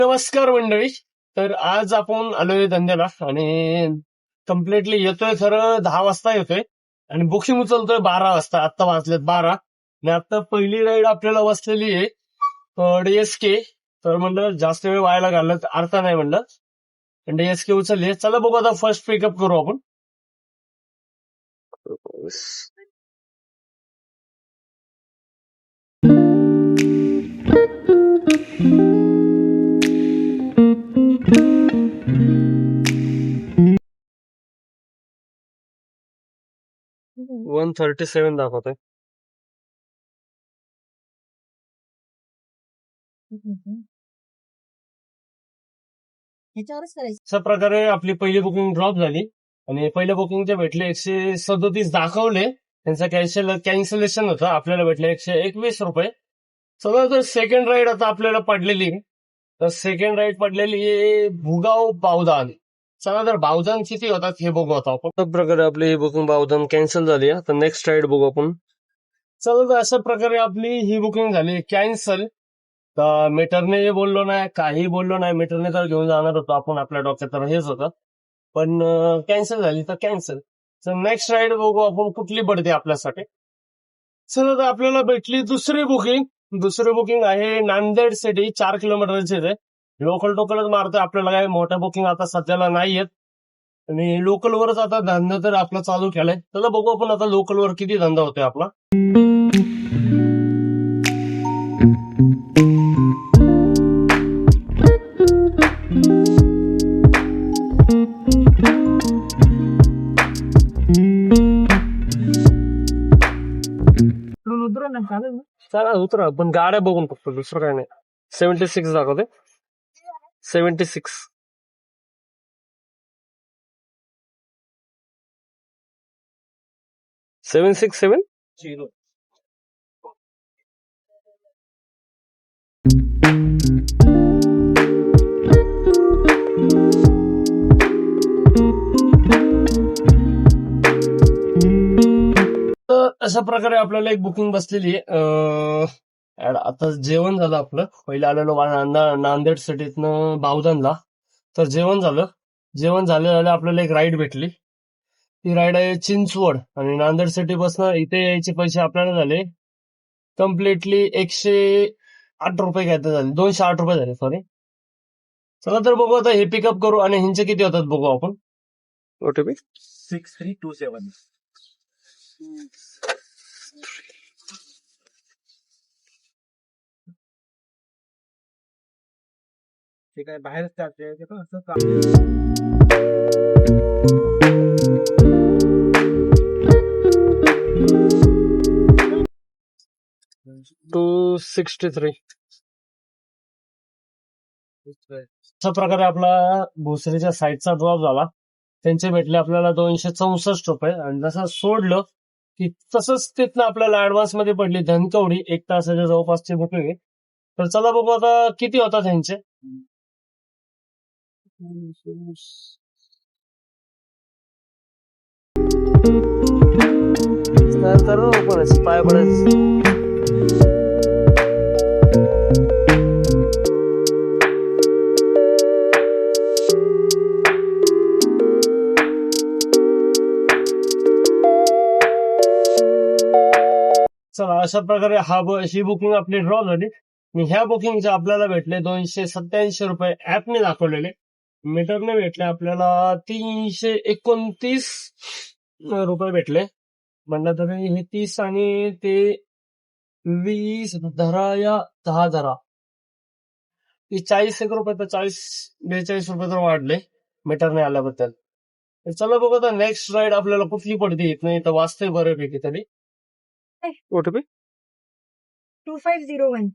नमस्कार मंडळी. तर आज आपण आलोय धंद्याला आणि कम्प्लिटली येतोय खरं 10 वाजता येतोय आणि बुकिंग उचलतोय 12 वाजता. आत्ता वाजलेत 12 आणि आता पहिली राईड आपल्याला बसलेली आहे DSK. तर म्हणलं जास्त वेळ व्हायला घालत अर्थ नाही म्हणलं. DSK उचलली. चला बघू आता फर्स्ट पिकअप करू आपण. वन 37 दाखवतोय. अशा प्रकारे आपली पहिली बुकिंग ड्रॉप झाली आणि पहिल्या बुकिंगचे भेटले 137 दाखवले. त्यांचं कॅन्सलेशन होतं. आपल्याला भेटले 121 रुपये. चला तर सेकंड राईड आता आपल्याला पडलेली आहे. तर सेकंड राईड पडलेली आहे भुगाव बावधान. चला तर बावधान किती होतात हे बघू आता आपण. अशा प्रकारे आपली ही बुकिंग बावधान कॅन्सल झाली. आता नेक्स्ट राईड बघू आपण. चला तर अशा प्रकारे आपली ही बुकिंग झाली कॅन्सल. तर मीटरने बोललो नाही, काही बोललो नाही. मीटरने तर घेऊन जाणार होतो आपण, आपल्या डोक्यात तर हेच होतं. पण कॅन्सल झाली तर कॅन्सल. तर नेक्स्ट राईड बघू आपण कुठली पडते आपल्यासाठी. चला तर आपल्याला भेटली दुसरी बुकिंग. दुसरी बुकिंग आहे नांदेड सिटी. 4 किलोमीटरची आहे. लोकल टोकलच मारतोय. आपल्याला काही मोठ्या बुकिंग आता सध्याला नाही येत आणि लोकलवरच आता धंदा तर आपला चालू केलाय. चला बघू आपण आता लोकलवर किती धंदा होतोय आपला. चला उतरा, पण गाड्या बघून फक्त, दुसरं काय नाही. 76 दाखवते. 76 767 तर अशा प्रकारे आपल्याला एक बुकिंग बसलेली आहे. आता जेवण झालं आपलं. पहिलं आलेलो नांदेड सिटीतनं बावधनला. तर जेवण झालं. जेवण झालं आपल्याला एक राईड भेटली. ती राईड आहे चिंचवड आणि नांदेड सिटी बसनं इथे यायचे पैसे आपल्याला झाले कम्प्लिटली 108 रुपये घ्यायचे झाले. 208 रुपये झाले, सॉरी. चला तर बघू आता हे पिकअप करू आणि ह्यांचे किती होतात बघू आपण. OTP 6327. ते काय बाहेरच चालते ते पण असं 263. अशा प्रकारे आपला भोसरीच्या साईडचा ड्रॉप झाला. त्यांचे भेटले आपल्याला 264 रुपये आणि जसं सोडलं की तसंच तिथनं आपल्याला ऍडव्हान्स मध्ये पडली धनकवडी 1 तासाच्या जवळपासची बुकिंग आहे. तर चला बघू आता किती होतात त्यांचे. पाय पडायचं. चला अशा प्रकारे ही बुकिंग आपली ड्रॉप झाली आणि ह्या बुकिंगचे आपल्याला भेटले 287 रुपये ऍपने दाखवलेले. मीटरने भेटले आपल्याला 329 रुपये भेटले. म्हणलं तरी हे 30 आणि ते 20 धरा या 10 धरा, 41 रुपये तर 40-42 रुपये तर वाढले मीटरने आल्याबद्दल. चला बघू आता नेक्स्ट राईड आपल्याला कुठली पडते. येत नाही तर वाचतंय बऱ्यापैकी तरी. OTP 2501.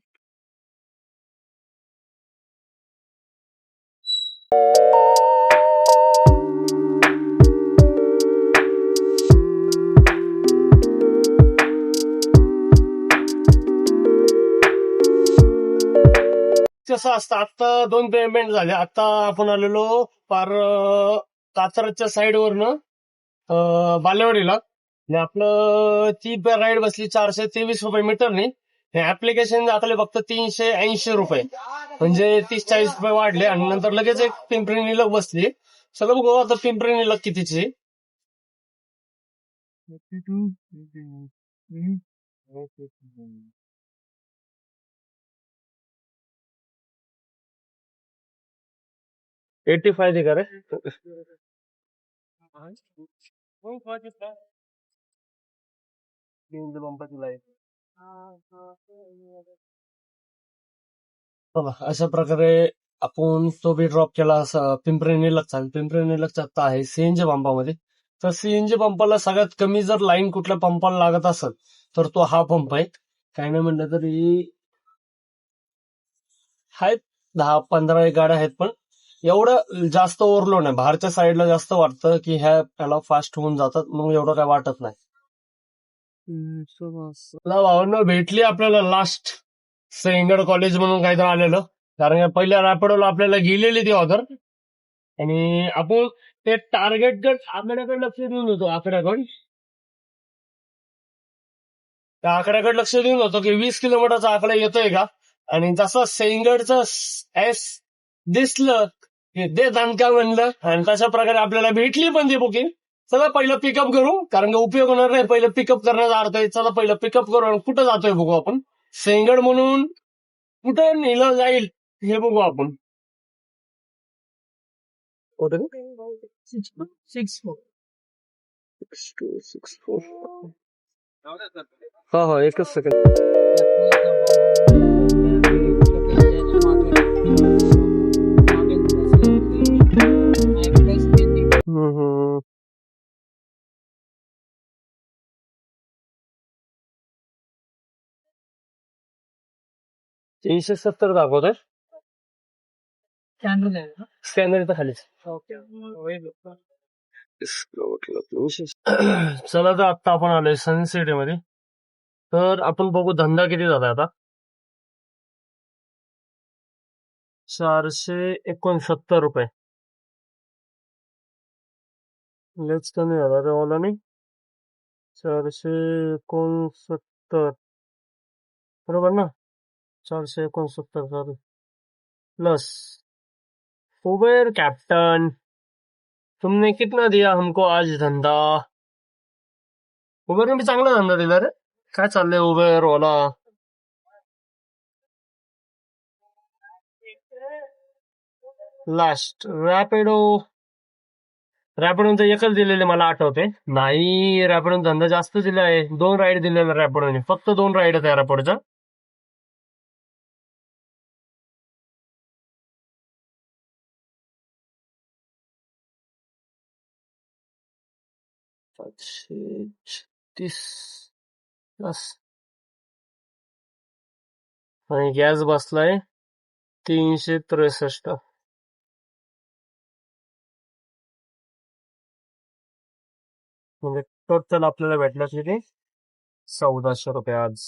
कसं असतं, आता 2 पेमेंट झाले. आता आपण आलेलो पार कात्रजच्या साईडवरनं बालेवाडीला. आणि आपलं ती राईड बसली 423 रुपये मीटरने. हे ऍप्लिकेशन दाखवले फक्त 380 रुपये, म्हणजे 30-40 रुपये वाढले. आणि नंतर लगेच एक पिंपरी निलक बसली. सगळं बघू आता पिंपरी निलक कितीची. 85 दे का रे? बघा अशा प्रकारे आपण तो बी ड्रॉप केला. असा पिंपरी निलकचा. पिंपरी निलकचा आता आहे सीएनजी पंपामध्ये. तर सीएनजी पंपाला सगळ्यात कमी जर लाईन कुठल्या पंपाला लागत असेल तर तो हा पंप आहे. काही नाही म्हणलं तरी आहेत 10-15 गाड्या आहेत, पण एवढं जास्त ओव्हरलोड नाही. बाहेरच्या साईडला जास्त वाटतं की ह्याला फास्ट होऊन जातात, मग एवढं काय वाटत नाही. भावांना भेटली आपल्याला लास्ट सेंगड कॉलेज म्हणून काहीतरी आलेलं. कारण पहिल्या रॅपिडोला आपल्याला गेलेली ती ऑर्डर, आणि आपण ते टार्गेट आकड्याकडे लक्ष देऊन होतो. त्या आकड्याकडे लक्ष देऊन होतो की 20 किलोमीटरचा आकडा येतोय का. आणि जसं सेंगडचं एस दिसलं की दे दणका म्हणलं, आणि तशा प्रकारे आपल्याला भेटली पण ती बुकिंग. चला पहिलं पिकअप करू, कारण का उपयोग होणार नाही. पहिलं पिकअप करण्याचा अर्थ आहे. चला पहिलं पिकअप करू आणि कुठं जातोय बघू आपण. सेंगड म्हणून कुठं नेलं जाईल हे बघू आपण. हा हा एकच सेकंड. हम्म. 370 दाखवतोय. स्कॅनर इथं खालीच. चला तर आता आपण आलोय सन सिटी मध्ये. तर आपण बघू धंदा किती झालाय आता. 469 रुपये. लेच कमी झाला रे ओला नाही. 469 बरोबर ना. 469 सॉरी प्लस उबेर कैप्टन, तुमने कितना दिया हमको आज धंधा. उबेर ने भी चांगला धंदा दिला रे. काय चाललंय उबेर ओला. लास्ट रॅपिडो. रॅपिडोचं एकच दिलेले मला आठवते. नाही, रॅपिडो धंदा जास्त दिलाय. 2 राईड दिलेला रॅपिडोने. फक्त 2 राईड आहेत रॅपिडोच्या. $736 प्लस आणि गॅस बसलाय 363. म्हणजे टोटल आपल्याला भेटलं किती 1400 रुपये आज.